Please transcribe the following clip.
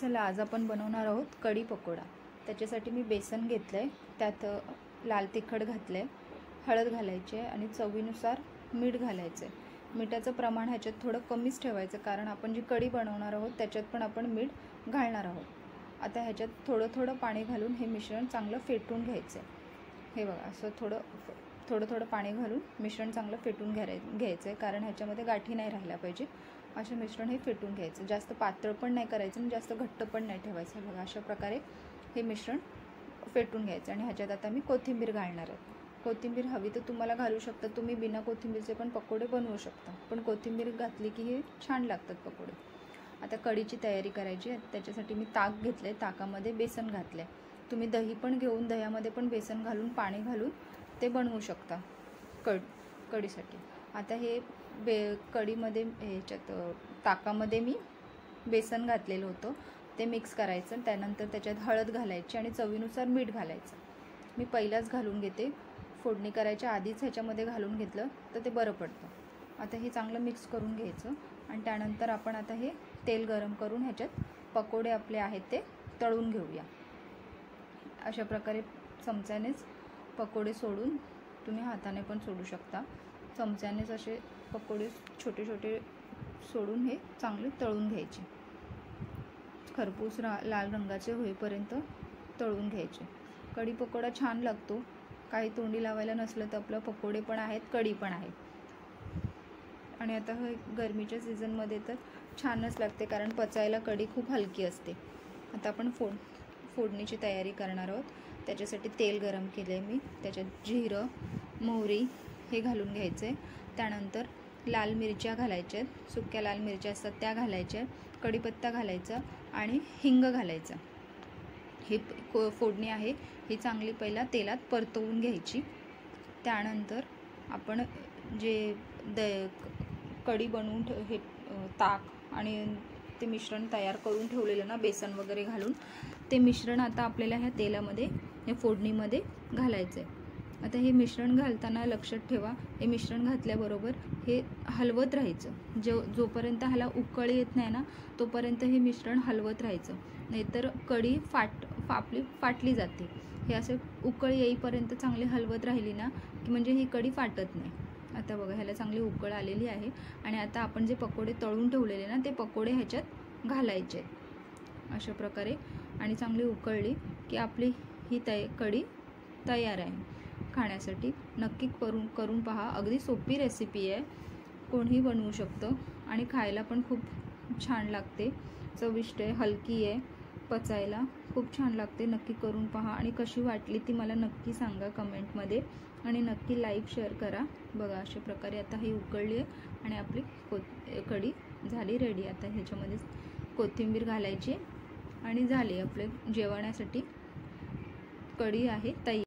चला आज आपण बनवणार आहोत कढी पकोडा। त्याच्यासाठी मी बेसन घेतलंय, त्यात लाल तिखट घातलंय, हळद घालायची आहे आणि चवीनुसार मीठ घालायचं आहे। मिठाचं प्रमाण ह्याच्यात थोडं कमीच ठेवायचं, कारण आपण जी कढी बनवणार आहोत त्याच्यात पण आपण मीठ घालणार आहोत। आता ह्याच्यात थोडं थोडं पाणी घालून हे मिश्रण चांगलं फेटून घ्यायचं आहे। हे बघा, असं थोडं पाणी घालून मिश्रण चांगलं फेटून घ्यायचं आहे, कारण ह्याच्यामध्ये गाठी नाही राहिल्या पाहिजे। असं मिश्रण हे फेटून घ्यायचं, जास्त पातळ पण नाही करायचं आणि जास्त घट्ट पण नाही ठेवायचं। बघा, अशा प्रकारे हे मिश्रण फेटून घ्यायचं आणि ह्याच्यात आता मी कोथिंबीर घालणार आहे। कोथिंबीर हवी तर तुम्हाला घालू शकता, तुम्ही बिना कोथिंबीरचे पण पकोडे बनवू शकता, पण कोथिंबीर घातली की हे छान लागतात पकोडे। आता कढीची तयारी करायची आहे। त्याच्यासाठी मी ताक घेतले, ताकामध्ये बेसन घातले। तुम्ही दही पण घेऊन दह्यामध्ये पण बेसन घालून पाणी घालून ते बनवू शकता कढीसाठी। आता हे कढीमध्ये ह्याच्यात ताकामध्ये मी बेसन घातलेलं होतं, ते मिक्स करायचं। त्यानंतर त्याच्यात हळद घालायची आणि चवीनुसार मीठ घालायचं। मी पहिलाच घालून घेते, फोडणी करायच्या आधीच ह्याच्यामध्ये घालून घेतलं तर ते बरं पडतं। आता हे चांगलं मिक्स करून घ्यायचं आणि त्यानंतर आपण आता हे तेल गरम करून ह्याच्यात पकोडे आपले आहेत ते तळून घेऊया। अशा प्रकारे चमच्यानेच पकोडे सोडून, तुम्ही हाताने पण सोडू शकता, चमच्यानेच असे पकोडे छोटे छोटे सोडून हे चांगले तळून घ्यायचे। खरपूस लाल रंगाचे होईपर्यंत तळून घ्यायचे। कढी पकोडा छान लागतो, काही तोंडी लावायला नसलं तर आपलं पकोडे पण आहेत, कढी पण आहे। आणि आता हे गरमीच्या सीझनमध्ये तर छानच लागते, कारण पचायला कढी खूप हलकी असते। आता आपण फोडणीची तयारी करणार आहोत। त्याच्यासाठी तेल गरम केले मी, त्याच्यात जिरं, मोहरी हे घालून घ्यायचे। त्यानंतर लाल मिरच्या घालायच्या, सुक्या लाल मिरच्या असतात त्या घालायच्या, कढीपत्ता घालायचा आणि हिंग घालायचा। ही फोडणी आहे, ही चांगली पहिला तेलात परतवून घ्यायची। त्यानंतर आपण जे कढी बनवून हे ताक आणि ते मिश्रण तयार करून ठेवलेलं ना, बेसन वगैरे घालून, ते मिश्रण आता आपल्याला ह्या तेलामध्ये, या फोडणीमध्ये घालायचं आहे। आता हे मिश्रण घालताना लक्षात ठेवा, हे मिश्रण घातल्याबरोबर हे हलवत राहायचं। जोपर्यंत ह्याला उकळ येत नाही ना, तोपर्यंत हे मिश्रण हलवत राहायचं, नाहीतर कढी आपली फाटली जाते। हे असं उकळ येईपर्यंत चांगली हलवत राहिली ना की म्हणजे ही कढी फाटत नाही। आता बघा, ह्याला चांगली उकळ आलेली आहे आणि आता आपण जे पकोडे तळून ठेवलेले ना, ते पकोडे ह्याच्यात घालायचे अशा प्रकारे। आणि चांगली उकळली की आपली ही कढी तयार आहे खाण्यासाठी। नक्की करून पहा, अगदी सोपी रेसिपी आहे, कोणीही बनवू शकतं आणि खायला पण खूप छान लागते, चविष्ट आहे, हलकी आहे, पचायला खूप छान लागते। नक्की करून पहा आणि कशी वाटली ती मला नक्की सांगा कमेंटमध्ये आणि नक्की लाईक शेअर करा। बघा, अशा प्रकारे आता ही उकळली आहे आणि आपली कढी झाली रेडी। आता ह्याच्यामध्ये कोथिंबीर घालायची आणि झाली आपले जेवणासाठी कढी आहे तयार।